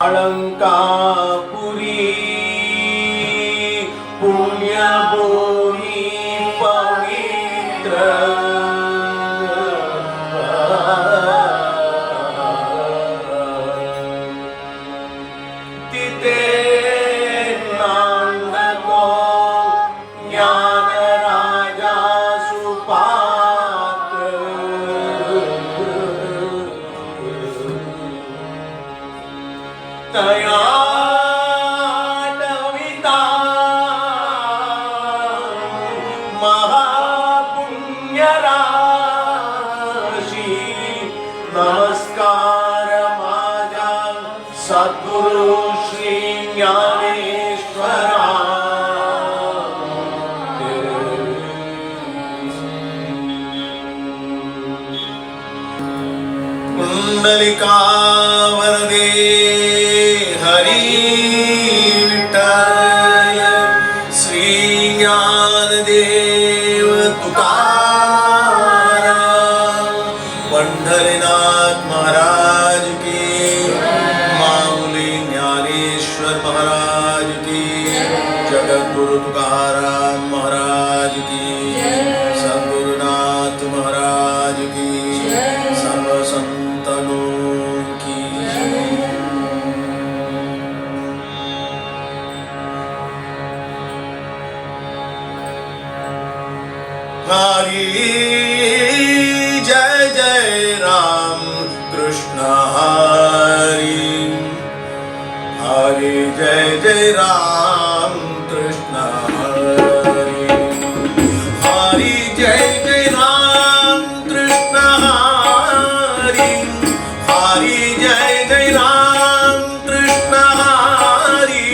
अलंकापुरी पुण्यभूमि पवित्र तिथे नांदतो ज्ञान राजा सुपात्र तया नविता महापुण्यराशी नमस्कार माझा सद्गुरु श्री ज्ञानेश्वरा कुंडलिका वरदे हरि विठ्ठल श्री ज्ञानदेव तुकाराम पंढरीनाथ महाराज की माऊली ज्ञानेश्वर महाराज की जगद्गुरु तुकाराम महाराज की सद्गुरुनाथ महाराज की सर्व संतनों की हरि जय जय राम कृष्ण हरि हरि जय जय राम कृष्ण हरि हरि जय जय राम कृष्ण हरि हरि जय जय राम कृष्ण हरि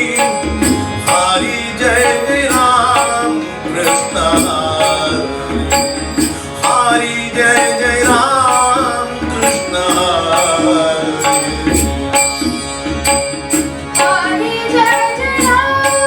हरि जय जय राम कृष्ण हरि जय जय राम कृष्ण हरि जय जय राम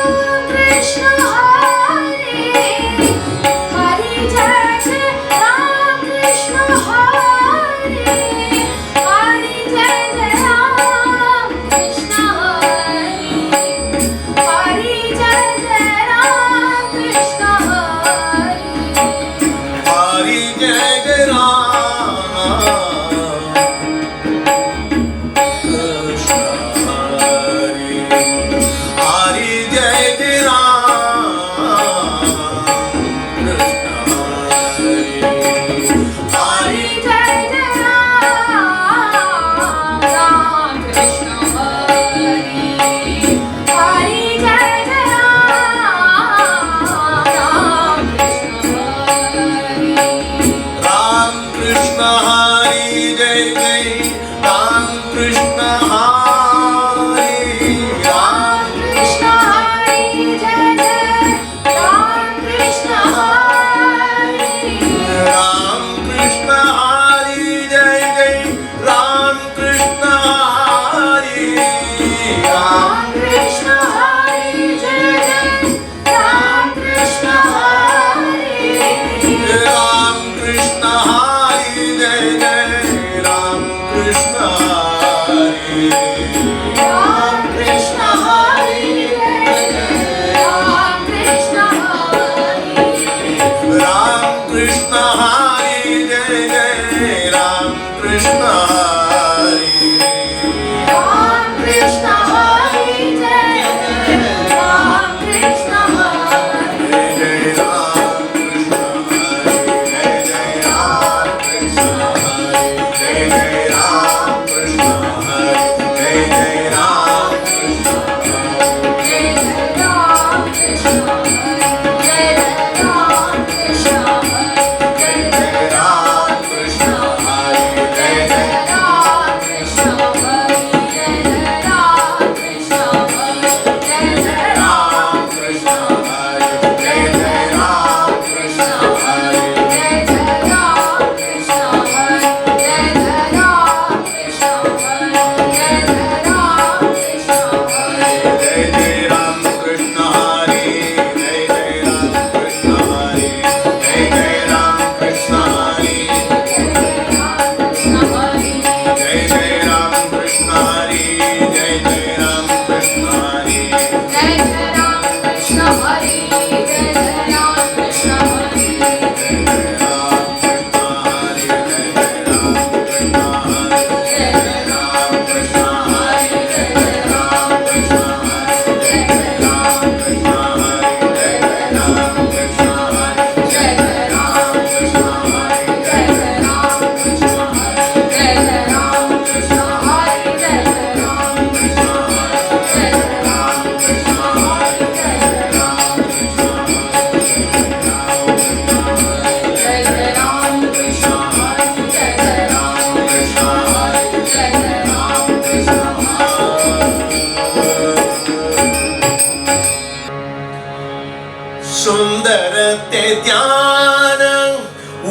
ध्यान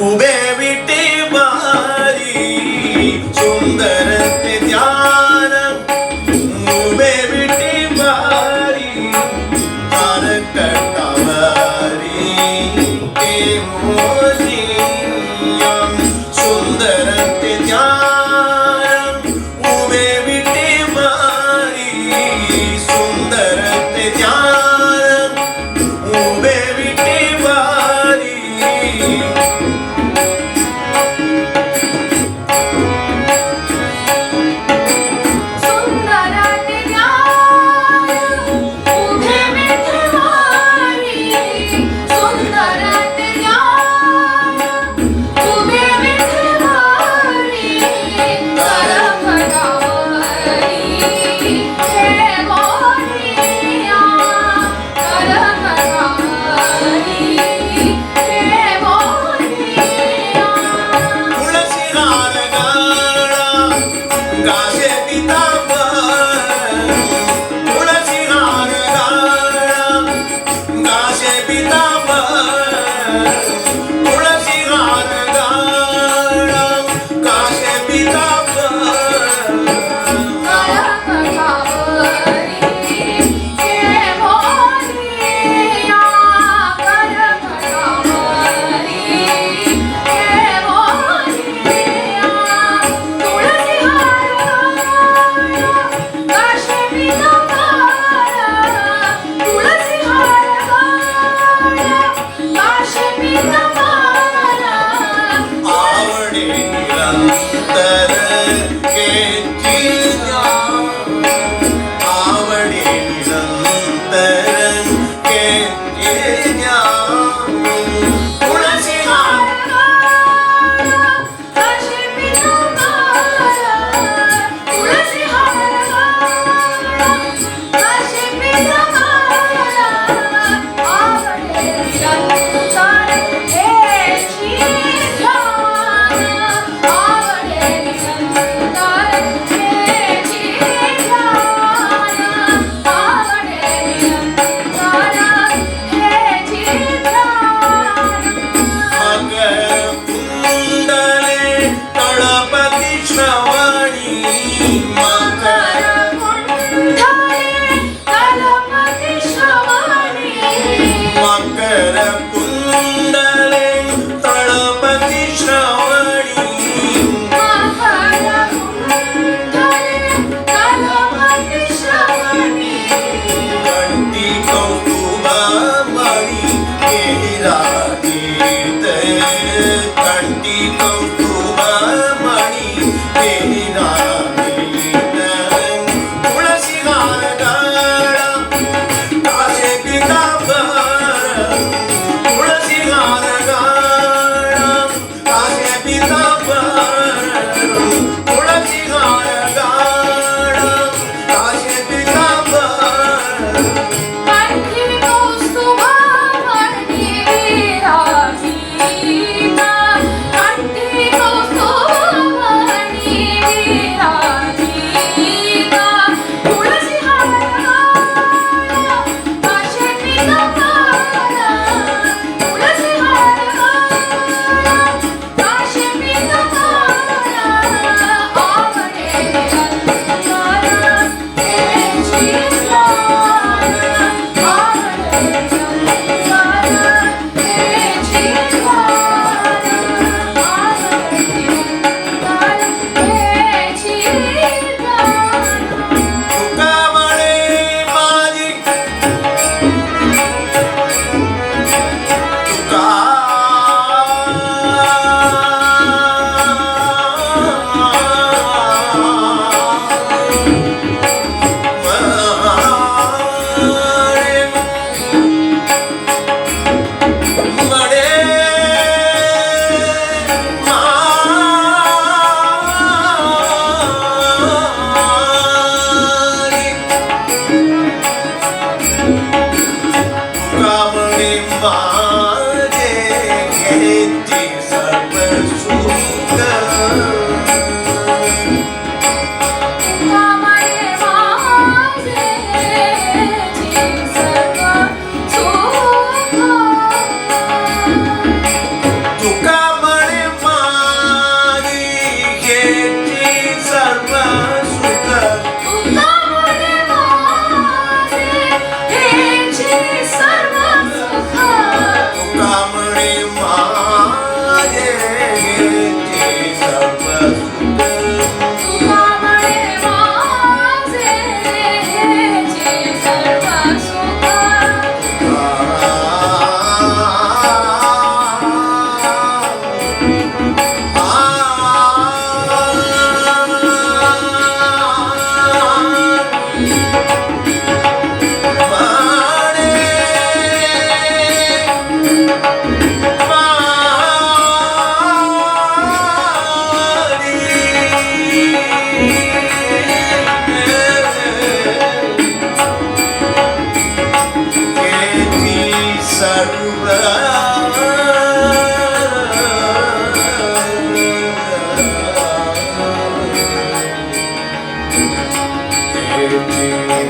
उभे विटेबारी सुंदर ते ध्यान उभे विटेबारी तारकटावरी ते मोरिया सुंदर ते ध्यान उभे विटेबारी सुंदर ते ध्यान उभे विटेबारी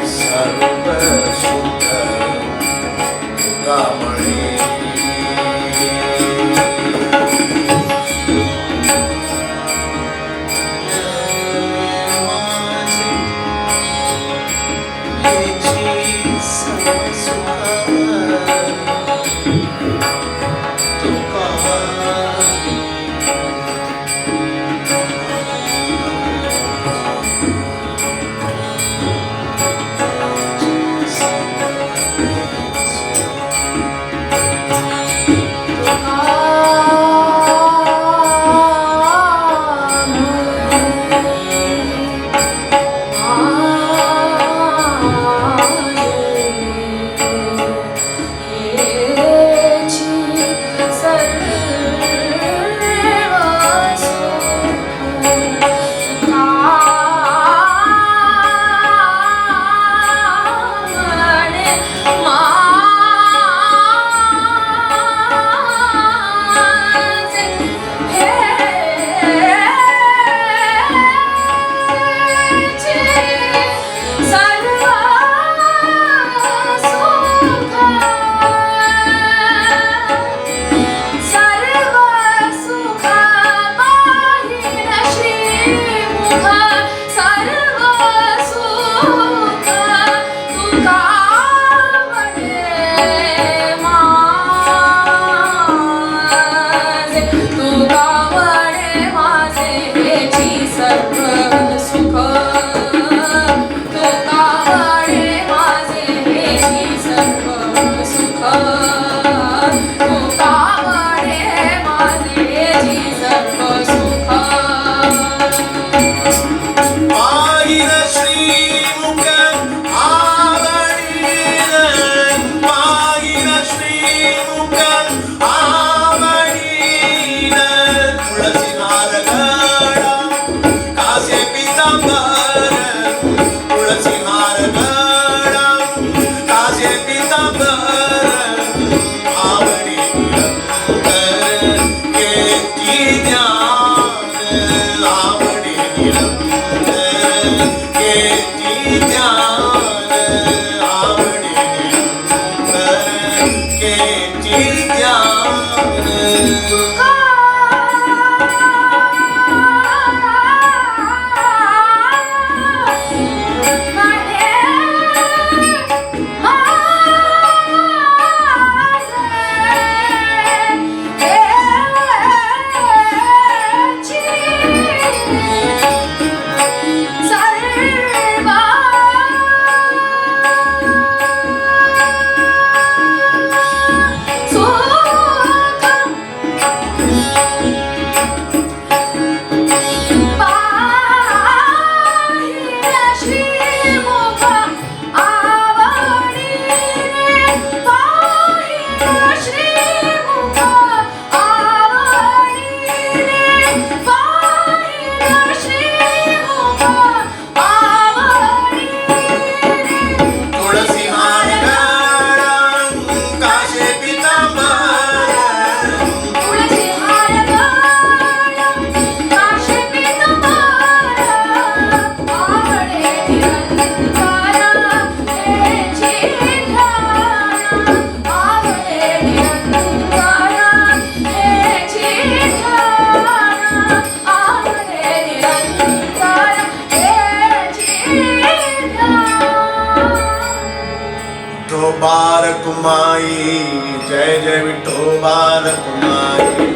सर्व सुंदर तुकामुळे बालकुमारी जय जय विठो बालकुमारी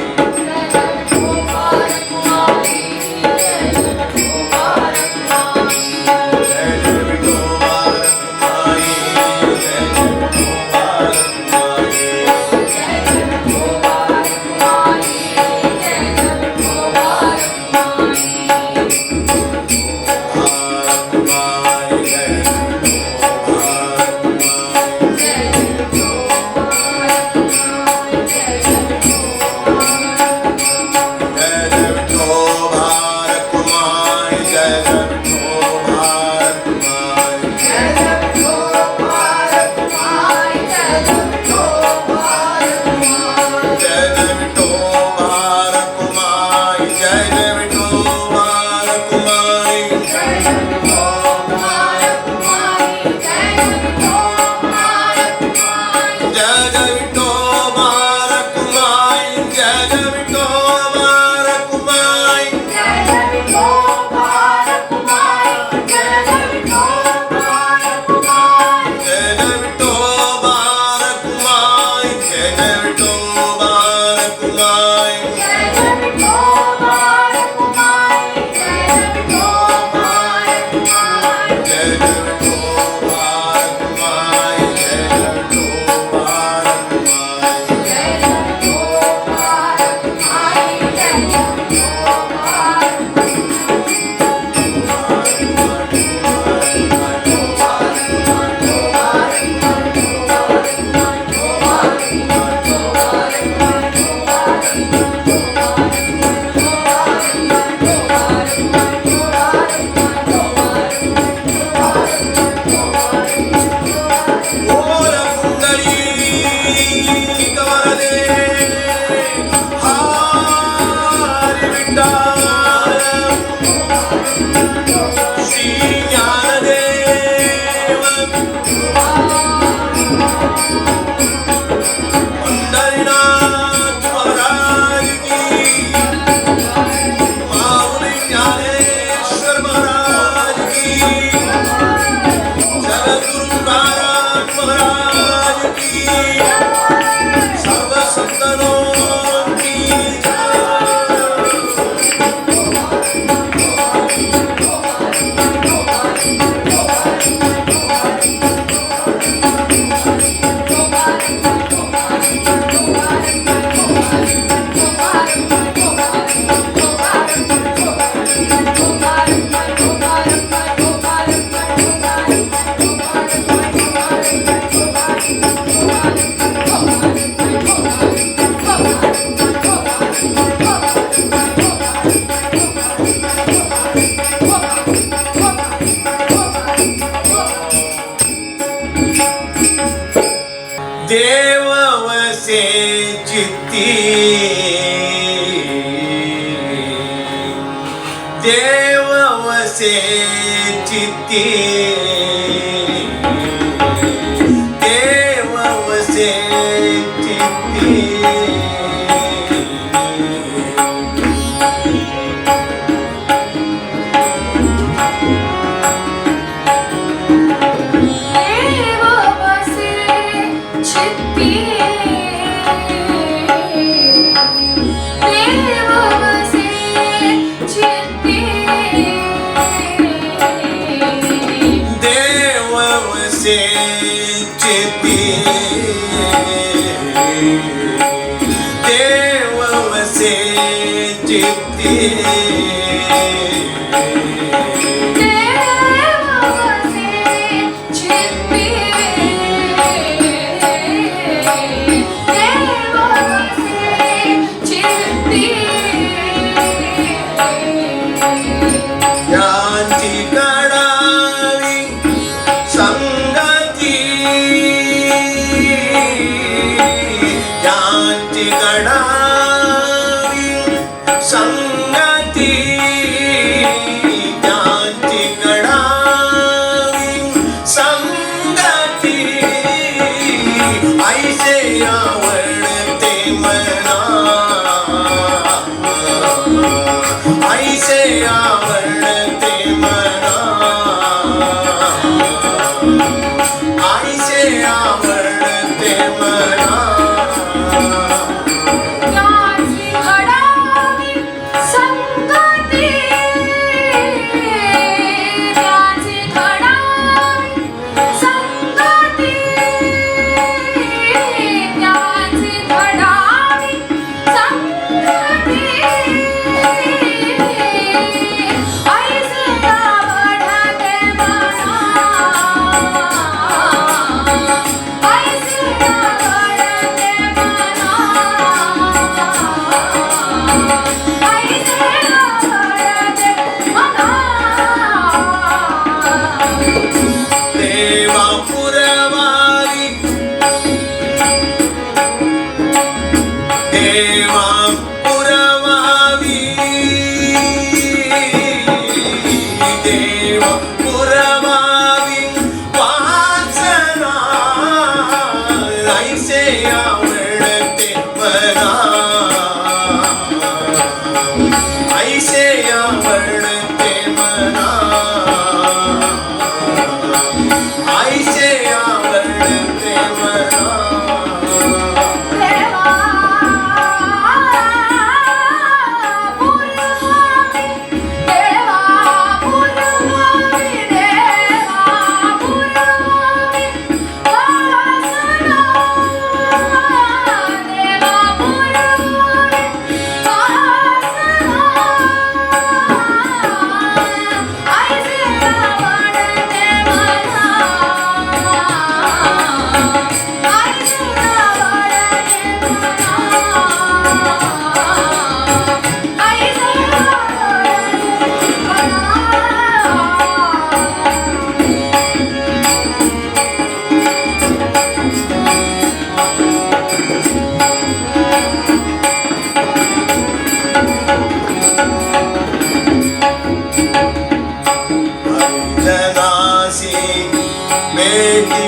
बेटी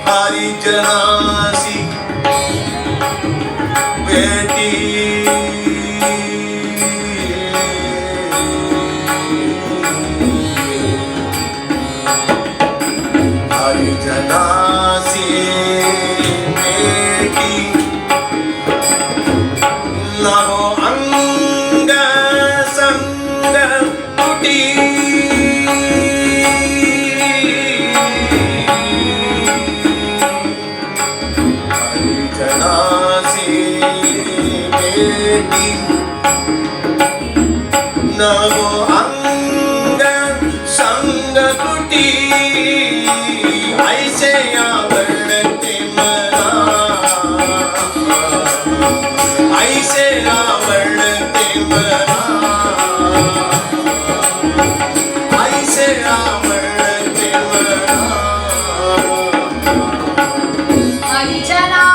हरिजनासी बेटी हरिजनासी बेटी न हो अंग संग टूटी न हो अंग संग टूटी ऐसे आवडते मला ऐसे आवडते मला ऐसे आवडते मला हरिजना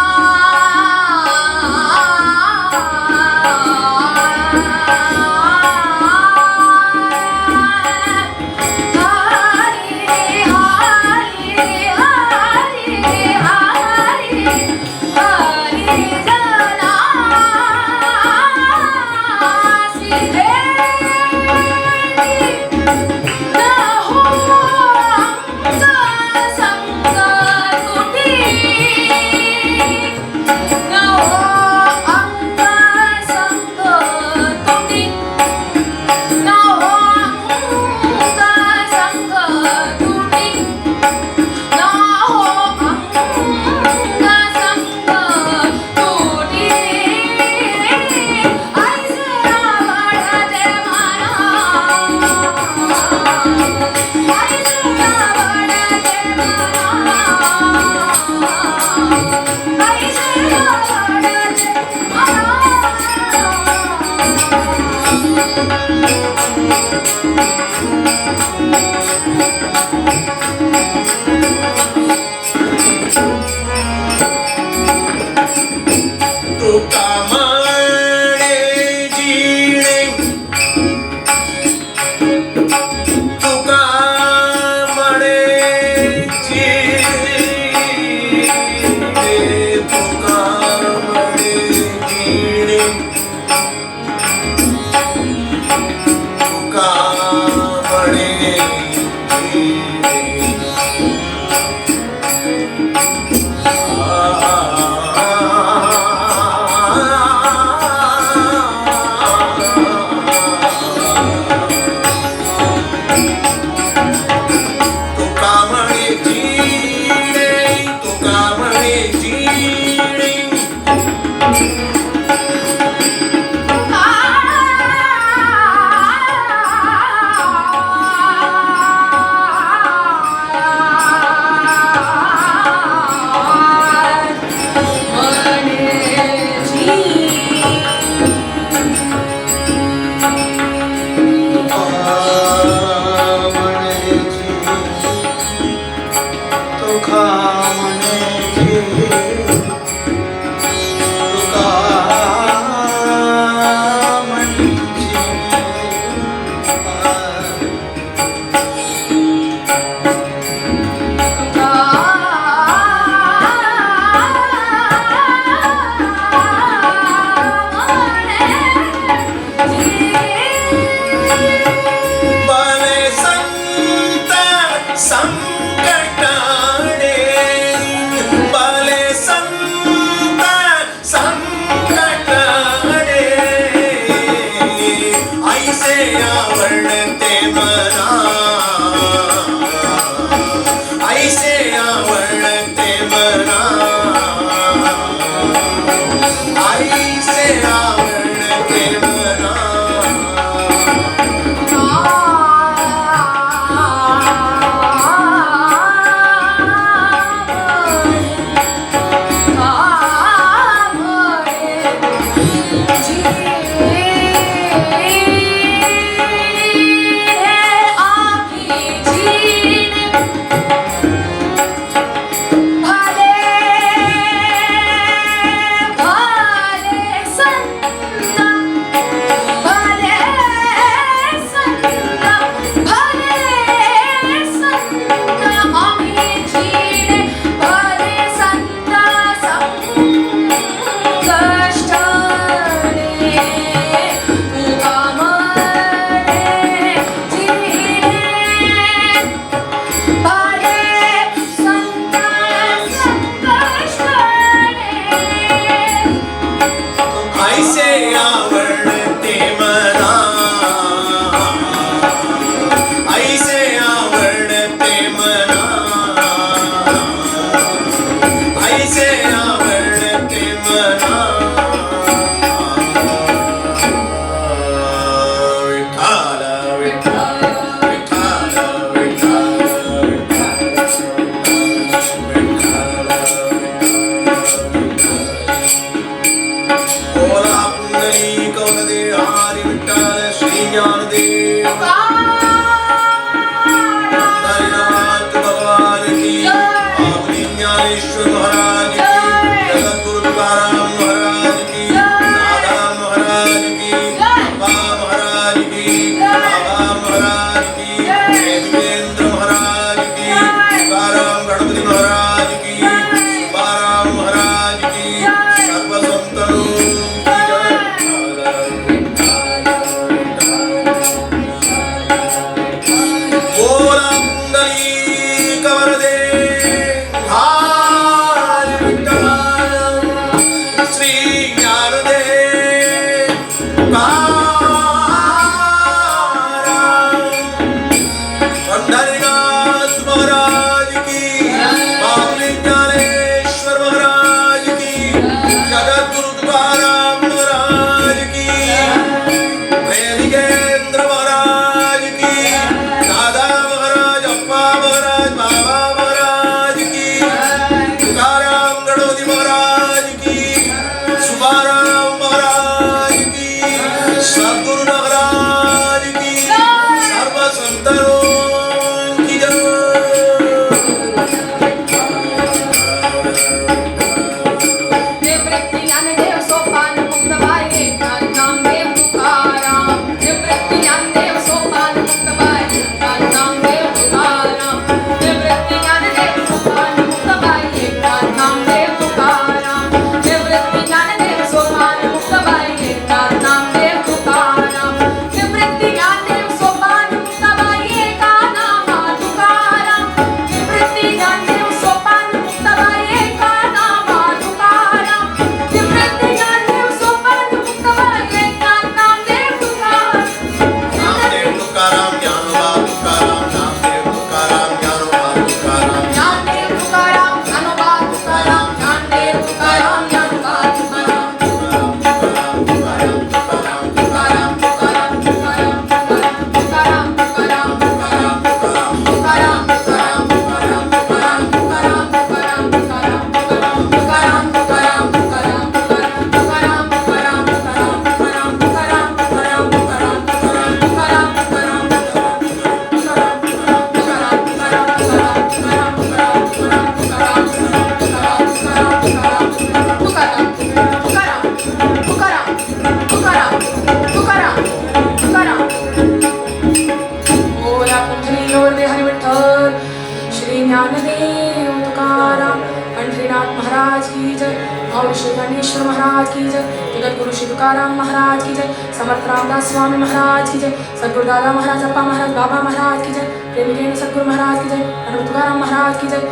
ज्ञानदेव तुकाराम, पंढरीनाथ महाराज की जय, भाऊ श्री ज्ञानेश्वर महाराज की जय, जगत गुरु श्री तुकाराम महाराज की जय, समर्थ रामदास स्वामी महाराज की जय, सद्गुरु दादा महाराज, अप्पा महाराज, बाबा महाराज की जय, प्रेमी सद्गुरु महाराज की जय, पंडित तुकाराम महाराज की जय,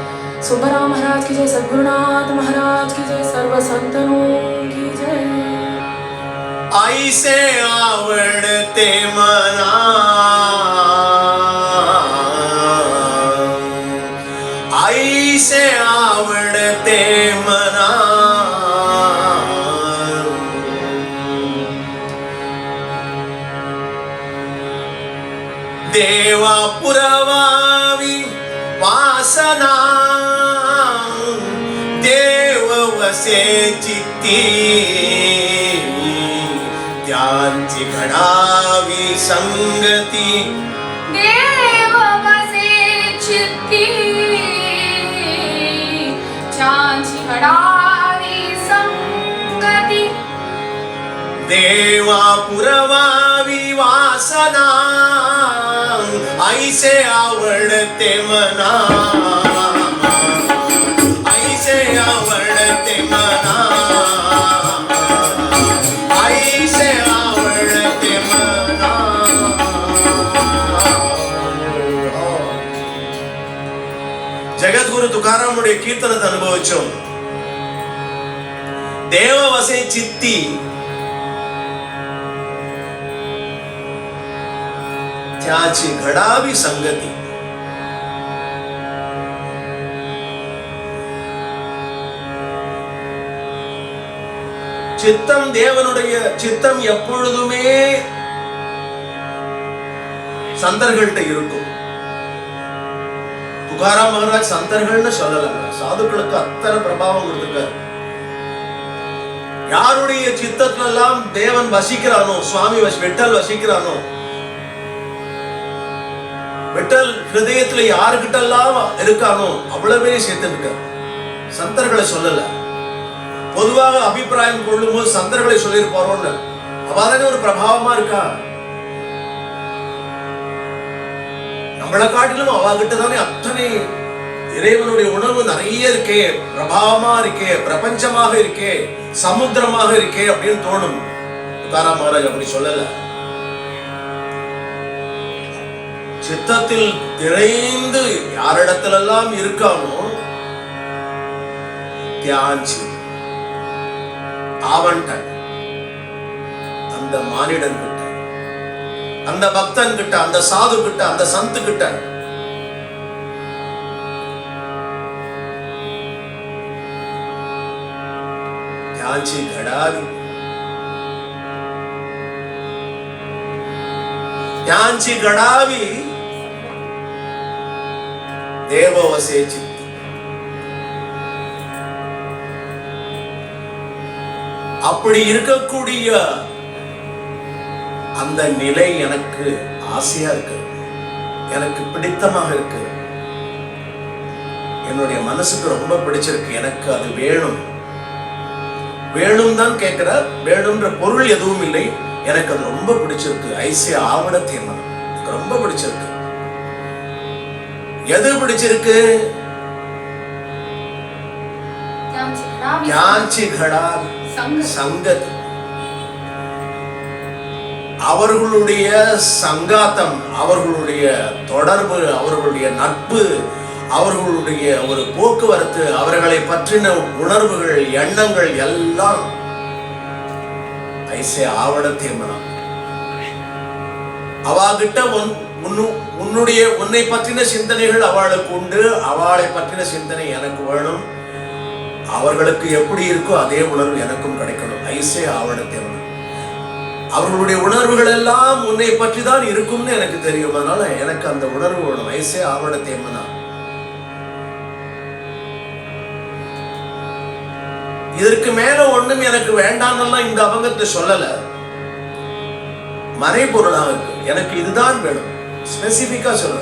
सुब्बराव महाराज की जय, सद्गुरुनाथ महाराज की जय, सर्व संतनों की जय। ऐसे आवडते मना, ऐसे आवडते मना, देवा पुरवावी वासना, देव वसे चित्ती, त्यांची घडावी संगती, देव वसे चित्ती, त्यांची घडावी संगती, देवा पुरवावी वासना, ऐसे आवडते मना, ऐसे आवडते मना, ऐसे आवडते मना। जगद्गुरु तुकारामुடைய கீர்த்தனத்தை அனுபவிச்சோம். தேவவசை சித்தி, त्याची घडावी संगती. சித்தம் தேவனுடைய சித்தம் எப்பொழுதுமே சந்தர்கள்ட்ட இருக்கும். துகாராம் மகாராஜ் சந்தர்கள்னு சொல்லல, சாதுக்களுக்கு அத்தனை பிரபாவம் கொடுத்திருக்காரு. யாருடைய சித்தத்துல எல்லாம் தேவன் வசிக்கிறானோ, சுவாமி விட்டல் வசிக்கிறானோ, விட்டல் ஹிருதயத்துல யாருக்கிட்ட எல்லாம் இருக்கானோ அவ்வளவு பேரையும் சேர்த்துருக்கார். சந்தர்களை சொல்லல. பொதுவாக அபிப்பிராயம் கொள்ளும் போது சந்தர்களை சொல்லியிருப்பாரோன்னு, அவதானே ஒரு பிரபாவமா இருக்கா. நம்மளை காட்டிலும் அவகிட்ட தானே அத்தனை இறைவனுடைய உணர்வு நிறைய இருக்கே, பிரபாவமா இருக்கே, பிரபஞ்சமாக இருக்கே, சமுத்திரமாக இருக்கே அப்படின்னு தோணும். துகாராம் மகாராஜ் அப்படி சொல்லல. சித்தத்தில் நிறைந்து யாரிடத்திலெல்லாம் இருக்கானோ, தியான்சி அவன்டன் அந்த மானிடன் கிட்ட, அந்த பக்தன் கிட்ட, அந்த சாது கிட்ட, அந்த சந்து கிட்ட தியான்சி घडावी, त्यांची घडावी தேவவசே சித்தி. அப்படி இருக்கக்கூடிய அந்த நிலை எனக்கு ஆசையா இருக்கு, எனக்கு பிடித்தமாக இருக்கு, என்னுடைய மனசுக்கு ரொம்ப பிடிச்சிருக்கு. எனக்கு அது வேணும். வேணும் தான் கேட்கிற, வேணும்ன்ற பொருள் எதுவும் இல்லை. எனக்கு அது ரொம்ப பிடிச்சிருக்கு. ஐசிய ஆவணத்தை எனக்கு ரொம்ப பிடிச்சிருக்கு. எது பிடிச்சிருக்கு? ஞான்சி घडावी சங்கதி. அவர்களுடைய சங்காத்தம், அவர்களுடைய தொடர்பு, அவர்களுடைய நட்பு, அவர்களுடைய ஒரு போக்குவரத்து, அவர்களை பற்றின உணர்வுகள், எண்ணங்கள் எல்லாம் ஐசே ஆவணத்தை மனம். அவாகிட்ட உன்னை பற்றின சிந்தனைகள் அவளுக்கு உண்டு, அவளை பற்றின சிந்தனை எனக்கு வேணும். அவர்களுக்கு எப்படி இருக்கோ அதே உணர்வு எனக்கும் கிடைக்கணும். ஐசே ஆவணத்தை மனம். அவர்களுடைய உணர்வுகள் எல்லாம் உன்னை பற்றி தான் இருக்கும்னு எனக்கு தெரியும். அதனால எனக்கு அந்த உணர்வு வேணும். ஐசே ஆவணத்தை மனம். இதற்கு மேல ஒண்ணும் எனக்கு வேண்டாம்லாம் இந்த அவங்கத்தை சொல்லல. மறைபொருளாக இருக்கு. எனக்கு இதுதான் வேணும். ஸ்பெசிபிக்கா சொல்ல.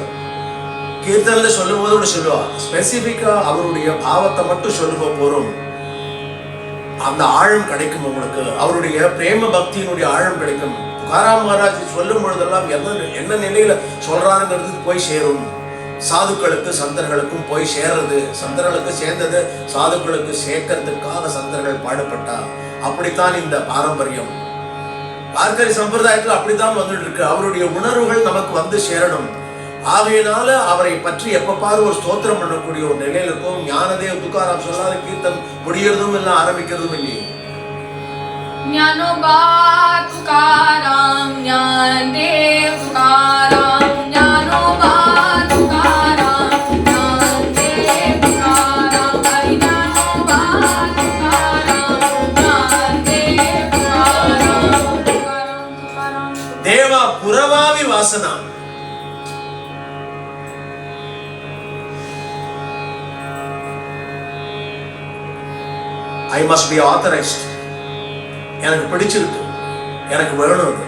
கீர்த்தன்ல சொல்லும் போது சொல்லுவா, ஸ்பெசிபிக்கா அவருடைய பாவத்தை மட்டும் சொல்லுவ போறோம். அந்த ஆழம் கிடைக்கும் உங்களுக்கு. அவருடைய பிரேம பக்தியினுடைய ஆழம் கிடைக்கும். துகாராம் மகாராஜ் சொல்லும் பொழுதெல்லாம் என்ன நிலையில சொல்றாருங்கிறது போய் சேரும். சாதுக்களுக்கு சந்தர்களுக்கும் போய் சேர்றது, சந்தர்களுக்கு சேர்ந்தது சாதுக்களுக்கு சேர்க்கறதுக்காக சந்தர்கள் பாடுபட்டா. அப்படித்தான் இந்த பாரம்பரியம் வார்க்கரி சம்பிரதாயத்தில் அப்படித்தான் வந்துட்டு இருக்கு. அவருடைய உணர்வுகள் நமக்கு வந்து சேரணும். ஆகையினால அவரை பற்றி எப்ப பாரு ஒரு ஸ்தோத்திரம் பண்ணக்கூடிய ஒரு நிலையில இருக்கும். ஞானதேவ் துக்காராம் சொல்லாத கீர்த்தன் முடியறதும் இல்லை, ஆரம்பிக்கிறதும் இல்லையே. ज्ञानोबा तुकाराम ज्ञानदेव तुकाराम ज्ञानोबा तुकाराम ज्ञानदेव तुकाराम हरि ज्ञानोबा तुकाराम ज्ञानदेव तुकाराम तुकाराम தேவா புறவாவி Vasana. I must be authorized. எனக்கு பிடிச்சிருக்கு, எனக்கு வேணும்,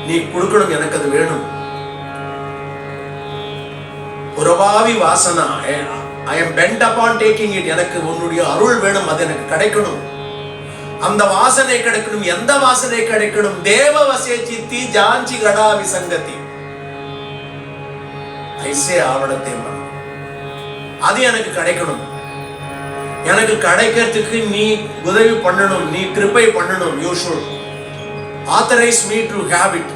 நீ கொடுக்கணும், எனக்கு அது வேணும். புறவாவி Vasana, I am bent upon taking it. எனக்கு உன்னுடைய அருள் வேணும், அது எனக்கு கிடைக்கணும். அந்த வாசனை கிடைக்கணும். எந்த வாசனை கிடைக்கணும்? தேவ வசே சித்தி ஜாஞ்சி கடா விசங்கதி ஐசே ஆவணத்தை அது எனக்கு கிடைக்கணும். எனக்கு கிடைக்கிறதுக்கு நீ உதவி பண்ணணும், நீ கிருபை பண்ணணும். You should authorize me to have it.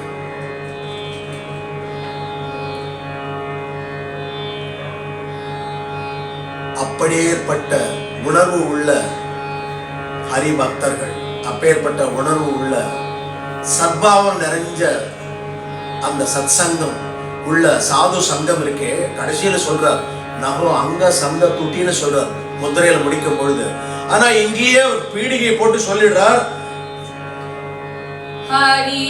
அப்பேற்பட்ட உணர்வு உள்ள ஹரி பக்தர்கள், அப்பேற்பட்ட உணர்வு உள்ள சத்பாவம் நிறைஞ்ச அந்த சத்சங்கம் உள்ள சாது சங்கம் இருக்கே, கடைசியில சொல்றார் நகோ அங்க சங்க துட்டின்னு சொல்றார் முத்திரையில முடிக்கும் பொழுது. ஆனா இங்கேயே ஒரு பீடிகை போட்டு சொல்லிடுறார், हरि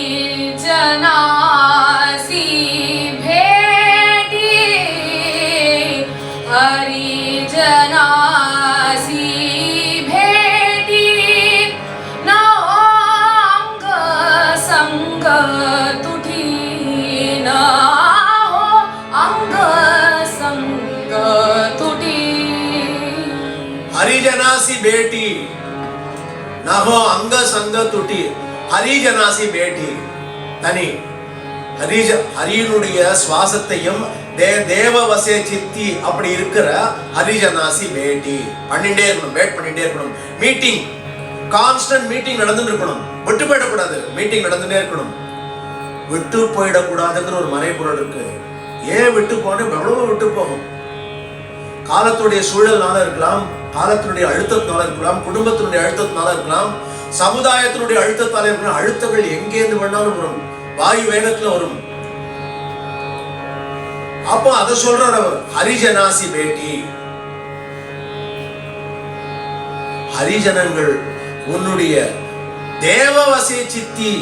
जनासी भेटी हरि जनासी भेटी नांग संग तुठी ना हो अंग संग तुठी ஹரிஜனாசி பேட்டி நகோ அங்க சங்க துட்டி. ஹரிஜனாசி பேட்டி தனி ஹரியினுடைய சுவாசத்தையும் தேவவசே சித்தி அப்படி இருக்கிற ஹரிஜனாசி பேட்டி பண்ணிட்டே இருக்கணும், பேட் பண்ணிட்டே இருக்கணும். மீட்டிங், கான்ஸ்டன்ட் மீட்டிங் நடந்துட்டு இருக்கணும், விட்டு போயிடக்கூடாது. மீட்டிங் நடந்துட்டே இருக்கணும், விட்டு போயிடக்கூடாதுங்கிற ஒரு மறைபொருள் இருக்கு. ஏன் விட்டு போனோம்? எவ்வளவு விட்டு போகும். காலத்துடைய சூழல்னால இருக்கலாம், காலத்தினுடைய அழுத்தத்தினால இருக்கலாம், குடும்பத்தினுடைய அழுத்தத்தினால இருக்கலாம், சமுதாயத்தினுடைய அழுத்தத்தால இருக்கலாம். அழுத்தங்கள் எங்கேருந்து வேணாலும் வரும், வாயு வேகத்துல வரும். அப்போ அதை சொல்றார் அவர், ஹரிஜனாசி பேட்டி. ஹரிஜனங்கள் உன்னுடைய தேவவசே சித்தி,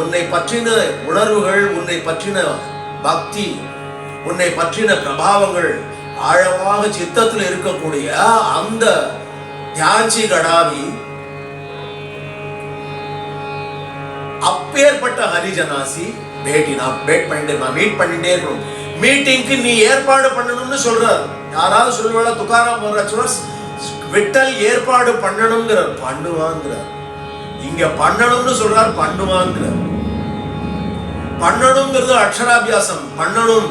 உன்னை பற்றின உணர்வுகள், உன்னை பற்றின பக்தி, உன்னை பற்றின பிரபாவங்கள் ஆழமாக சித்தத்தில் இருக்கக்கூடிய அந்த தியாஞ்சி கடாவி, அப்பேற்பட்ட ஹரிஜனாசி பேட்டி நான் மீட் பண்ணிட்டே இருக்கணும். மீட்டிங்க்கு நீ ஏற்பாடு பண்ணணும்னு சொல்றார். யாராவது சொல்லுவாங்க துக்காராம் போன்ற விட்டல் ஏற்பாடு பண்ணணுங்கிறார், பண்ணுவாங்கிறார். இங்க பண்ணணும்னு சொல்றார், பண்ணுவாங்கிறார். பண்ணணுங்கிறது அக்ஷராபியாசம். பண்ணணும்,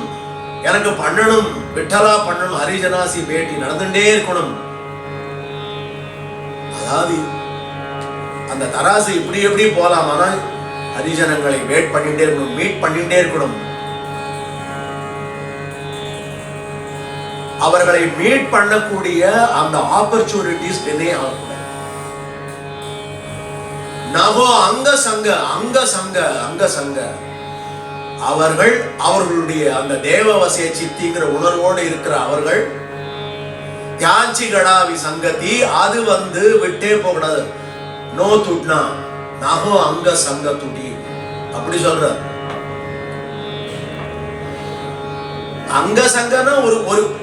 எனக்கு பண்ணணும், விட்டலா பண்ணணும், ஹரிஜனாசி பேட்டி நடந்துட்டே இருக்கணும். அதாவது அந்த தராசு இப்படி எப்படி போலாம், ஆனா ஹரிஜனங்களை வெயிட் பண்ணிட்டே இருக்கணும், மீட் பண்ணிட்டே இருக்கணும். அவர்களை மீட் பண்ணக்கூடிய அந்த ஆப்பர்ச்சுனிட்டிஸ் டிலே ஆகக்கூடாது. நகோ அங்க சங்க அவர்கள் அவர்களுடைய அந்த தேவவசே சித்திங்கிற உணர்வோடு இருக்கிற அவர்கள் தியாஞ்சி கடாவி சங்கதி, அது விட்டே போகக்கூடாது. நோ துட்னா நகோ அங்க சங்க துடி அப்படி சொல்ற. அங்க சங்கனா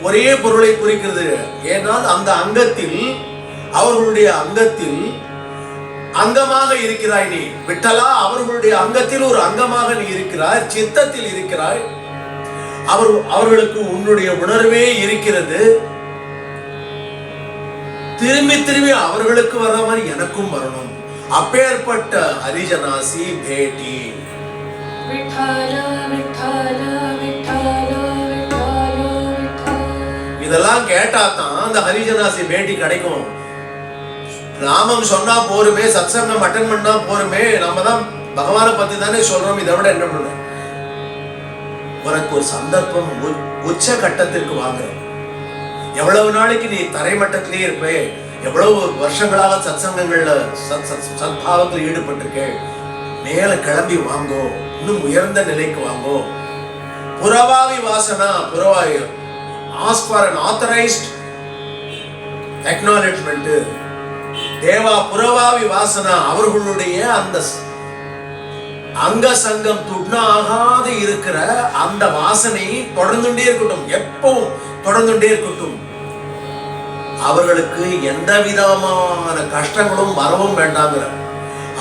ஒரே பொருளை குறிக்கிறது. ஏனால் அந்த அங்கத்தில், அவர்களுடைய அங்கத்தில் அங்கமாக இருக்கிறாய் நீ. விட்டலா அவர்களுடைய அங்கத்தில் ஒரு அங்கமாக நீ இருக்கிறாய், சித்தத்தில் இருக்கிறாய். அவர்களுக்கு உன்னுடைய உணர்வே இருக்கிறது. திரும்பி திரும்பி அவர்களுக்கு வர மாதிரி எனக்கும் வரணும். அப்பேற்பட்ட ஹரிஜனாசி பேட்டி. விட்டல விட்டல விட்டல இதெல்லாம் கேட்டா தான் அந்த ஹரிஜனாசி பேட்டி கிடைக்கும். நாமம் சொன்னா போருமே, சத்சங்கம் அட்டன் பண்ணா போருமே, நம்ம தான் பகவானை பத்தி தானே சொல்றோம், இதை விட என்ன பண்ண? உனக்கு ஒரு சந்தர்ப்பம் உச்ச கட்டத்திற்கு வாங்குறோம். எவ்வளவு நாளைக்கு நீ தரைமட்டத்திலே இருப்பே, எவ்வளவு வருஷங்களாக சத்சங்கங்கள்ல சத்பாவத்தில் ஈடுபட்டிருக்கே, மேல கிளம்பி வாங்கோ, இன்னும் உயர்ந்த நிலைக்கு வாங்கோ. புறவாவி வாசனா, புறவாவி ask for an authorized acknowledgement. தேவா புறவாவி வாசனா அவர்களுடைய அந்த அங்க சங்கம் துண்ணாகாது இருக்கிற அந்த வாசனை தொடர்ந்துட்டே இருக்கட்டும், எப்பவும் தொடர்ந்துட்டே இருக்கட்டும். அவர்களுக்கு எந்த விதமான கஷ்டங்களும் வரவும் வேண்டாங்கிற.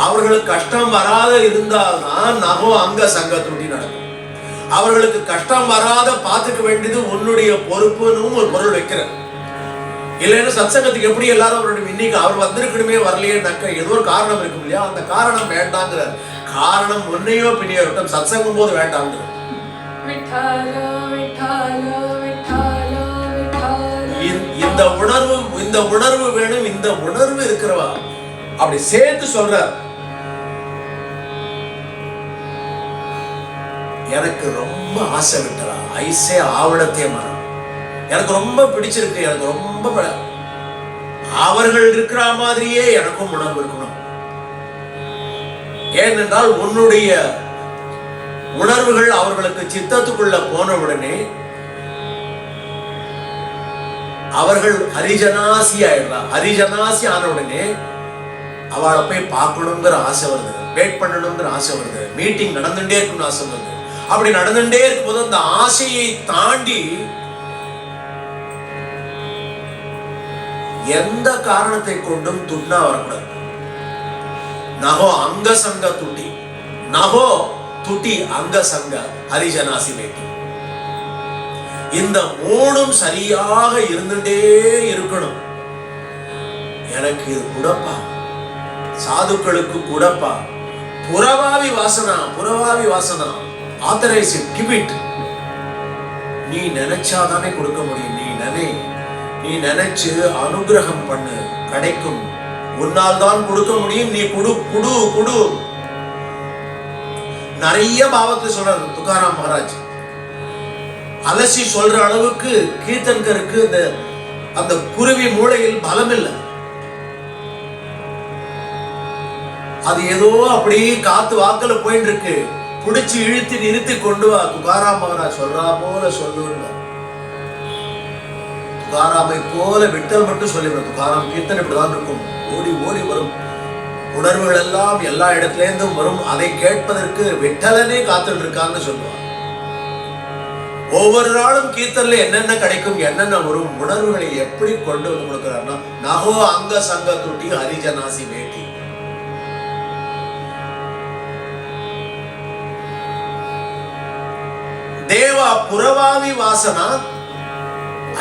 அவர்களுக்கு கஷ்டம் வராத இருந்தால்தான் நகோ அங்க சங்க துண்டி நடக்கும். அவர்களுக்கு கஷ்டம் வராத பார்த்துக்க வேண்டியது உன்னுடைய பொறுப்புன்னு ஒரு பொருள் வைக்கிற. இல்லைன்னா சத்சங்கத்துக்கு எப்படி எல்லாரும் அவருடைய இன்னைக்கு அவர் வந்திருக்கணுமே வரலையேனாக்க ஏதோ ஒரு காரணம் இருக்கும் இல்லையா, அந்த காரணம் வேண்டாங்கிற. காரணம் முன்னையோ பின்னையோ இருக்கட்டும், சத்சங்கம் போது வேண்டாங்கிற. இந்த உணர்வு வேணும். இந்த உணர்வு இருக்கிறவா அப்படி சேர்த்து சொல்ற. எனக்கு ரொம்ப ஆசை விட்டதா ஐசே ஆவணத்தே மனம் எனக்கு ரொம்ப பிடிச்சிருக்கு. எனக்கு ரொம்ப அவர்கள் இருக்கிற மாதிரியே எனக்கும் உணர்வு இருக்கணும். ஏனென்றால் உன்னுடைய உணர்வுகள் அவர்களுக்கு சித்தத்துக்குள்ள போன உடனே அவர்கள் ஹரிஜனாசி ஆயிடலாம். ஹரிஜனாசி ஆன உடனே அவளை போய் பார்க்கணுங்கிற ஆசை வருது, வெயிட் பண்ணணுங்கிற ஆசை வருது, மீட்டிங் நடந்துட்டே இருக்கணும்னு ஆசை வருது. அப்படி நடந்துட்டே இருக்கும்போது அந்த ஆசையை தாண்டி எந்த காரணத்தை கொண்டும் துண்ணா வரக்கூடாது. நகோ அங்க சங்க துட்டி, நகோ துட்டி அங்க சங்க ஹரிஜனாசி வேட்டி. இந்த மூணும் சரியாக இருந்துட்டே இருக்கணும். எனக்கு இது கூடப்பா, சாதுக்களுக்கு கூடப்பா. புறவாவி வாசனா, புறவாவி வாசனா ஆத்தரைஸ் இட், கிவ் இட். நீ நினைச்சாதானே கொடுக்க முடியும். நீ நினைச்சு அனுகிரகம் பண்ணு, கிடைக்கும். உன்னால் தான் கொடுக்க முடியும். நீ குடு குடு குடு. நிறைய பாவத்தை சொல்றாரு துகாராம் மகாராஜ். அலசி சொல்ற அளவுக்கு கீர்த்தன்கருக்கு அந்த குருவி மூளையில் பலம் இல்லை. அது ஏதோ அப்படி காத்து வாக்குல போயிட்டு இருக்கு. பிடிச்சு இழுத்து நிறுத்தி கொண்டு வா. துகாராம் மகாராஜ் சொல்றா போல சொல்லுங்க. துகாராமை போல விட்டல் மட்டும் சொல்லிடுறோம். துகாராம் கீர்த்தன் இப்படிதான் இருக்கும். ஓடி ஓடி வரும் உணர்வுகள் எல்லாம் எல்லா இடத்துல இருந்தும் வரும். அதை கேட்பதற்கு விட்டலனே காத்துட்டு இருக்கான்னு சொல்லுவார். ஒவ்வொரு நாளும் கீர்த்தன்ல என்னென்ன கிடைக்கும், என்னென்ன வரும், உணர்வுகளை எப்படி கொண்டு வந்து கொடுக்கிறார்னா நகோ அங்க சங்க துட்டி ஹரிஜனாசி வேட்டி. தேவா புறவாவி வாசனா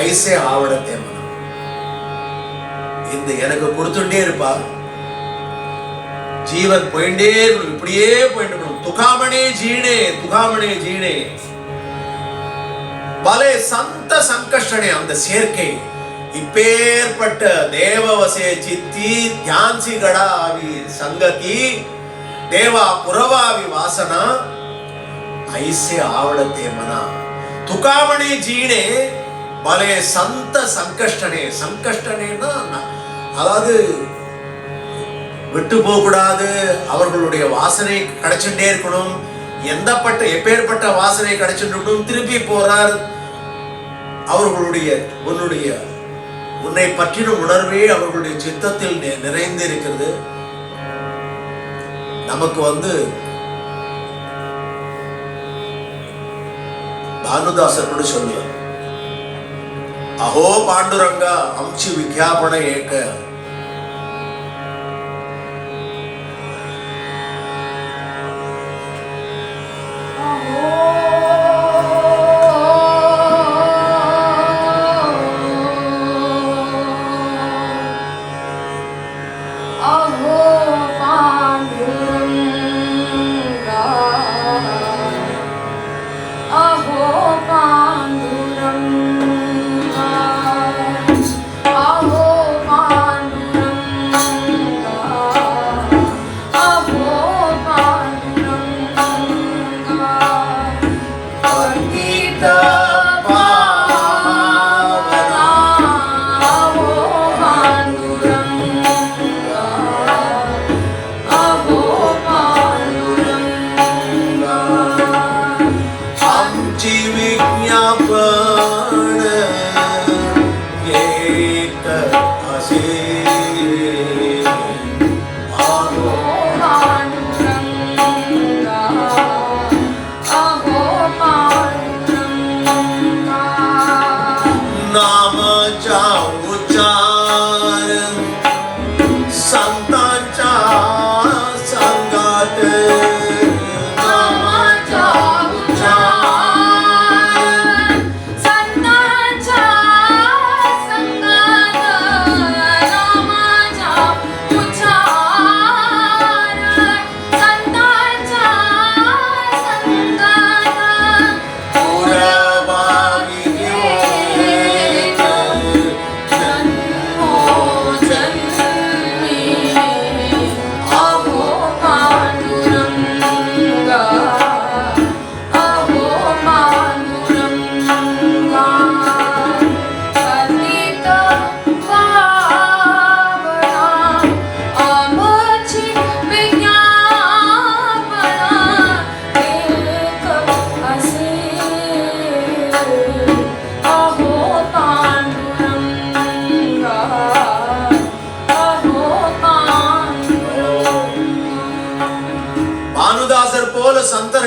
ஐசே ஆவணத்தே மனம். இந்த எனக்கு கொடுத்துட்டே இருப்பா. ஜீவன் போயிட்டே இருக்கணும், இப்படியே போயிட்டு இருக்கணும். துகாமணே ஜீனே, துகாமணே ஜீனே பலே சந்த சங்கஷ்டனே. அந்த சேர்க்கை இப்பேற்பட்ட தேவவசே சித்தி தியான்சி கடாவி சங்கதி தேவா புறவாவி வாசனா ஐசே ஆவணத்தே மனா துகாமணி ஜீனே பலே சந்த சங்கஷ்டனே. சங்கஷ்டனேன்னா அதாவது விட்டு போக கூடாது. அவர்களுடைய வாசனை கிடைச்சுட்டே இருக்கணும். எப்பேற்பட்ட வாசனை கிடைச்சுட்டு திருப்பி போறார். அவர்களுடைய உன்னை பற்றின உணர்வே அவர்களுடைய சித்தத்தில் நிறைந்து இருக்கிறது. நமக்கு பானுதாசர் கூட சொல்லுவார், அஹோ பாண்டுரங்கா அம்சி விக்யாபன ஏக. अहो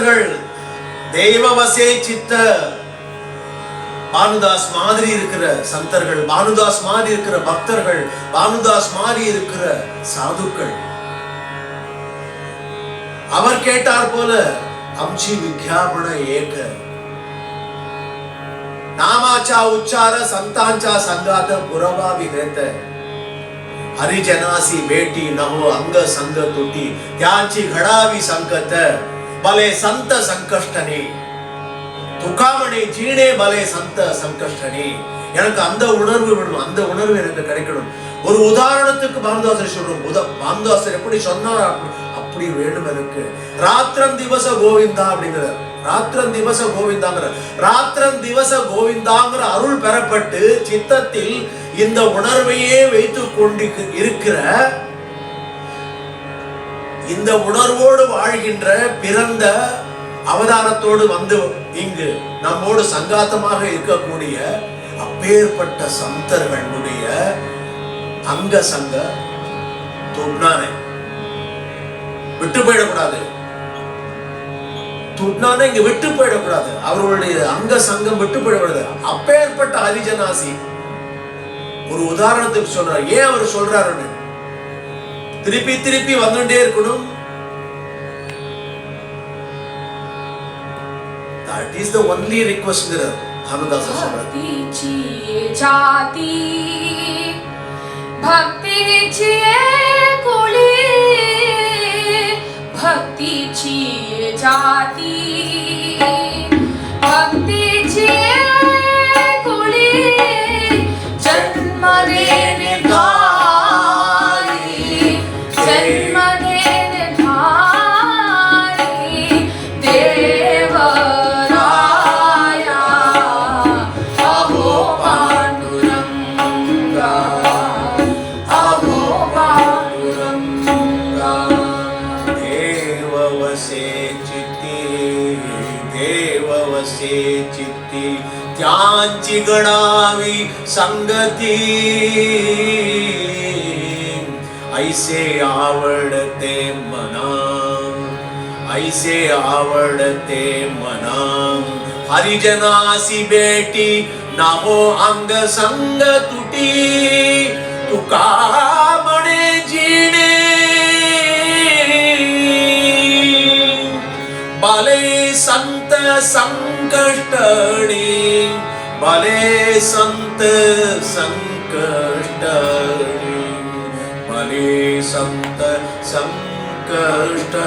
சந்தர்கள் தெய்வவசே சித்த பானுதாஸ் மாதிரி இருக்கிற சந்தர்கள், பானுதாஸ் மாதிரி இருக்கிற பக்தர்கள், பானுதாஸ் மாதிரி இருக்கிற சாதுக்கள். அவர் கேட்டார் போல आमची विज्ञापन एक नामाचा उच्चार संतांच्या संघात पुरवावी घेत हरिजनासी भेटी नहो अंग संग तुटी त्यांची घडावी संकट भले संत संकष्टने துக்காமணி ஜீனே பலே சந்த சங்கஷ்டனே. எனக்கு அந்த உணர்வு வேணும், அந்த உணர்வு எனக்கு கிடைக்கணும். ஒரு உதாரணத்துக்கு பானுதாசர் சொல்றோம். பானுதாசர் எப்படி சொன்னார் அப்படி வேணும் எனக்கு. ராத்திரம் திவச கோவிந்தா அப்படிங்கிறார். ராத்திரம் திவச கோவிந்தாங்கிற ராத்திரம் திவச கோவிந்தாங்கிற அருள் பெறப்பட்டு சித்தத்தில் இந்த உணர்வையே வைத்துக் கொண்டு இருக்கிற, இந்த உணர்வோடு வாழ்கின்ற, பிறந்த அவதாரத்தோடு வந்து இங்கு நம்மோடு சங்காத்தமாக இருக்கக்கூடிய அப்பேற்பட்ட சந்தர்களுடைய அங்க சங்க துட்னானே விட்டு போயிடக்கூடாது. துட்னானே இங்க விட்டு போயிடக்கூடாது. அவர்களுடைய அங்க சங்கம் விட்டு போயிடக்கூடாது. அப்பேற்பட்ட ஹரிஜனாசி ஒரு உதாரணத்துக்கு சொல்றாரு. ஏன் அவர் சொல்றாருன்னு திருப்பி திருப்பி வந்துட்டே இருக்கணும். That is the only request Bhanudasa भक्तीची जाती भक्तीची कुळी भक्तीची जाती भक्तीची कुळी जन्म देणे धारी जन्म देणे धारी देव चित्ती त्यांची गणावी संगती ऐसे आवडते मना ऐसे आवडते मना हरिजनासी बेटी नामो अंग संग तुटी तुका म्हणे जीणे बाले संत संकष्टणी बाले संत संकष्टणी बाले संत संकष्टणी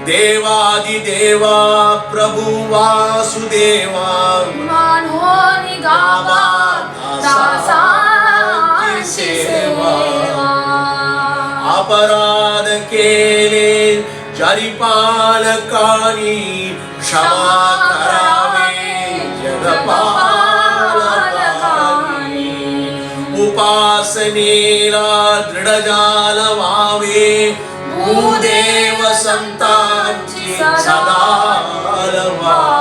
देवादि देवा प्रभु वासुदेवा मान हो निगावा दासांची सेवा अपराध केले जरी पालकानी क्षमा करावे जगपालकानी उपासनेला दृढ जालवावे भूदेव संतांची सदा लवावे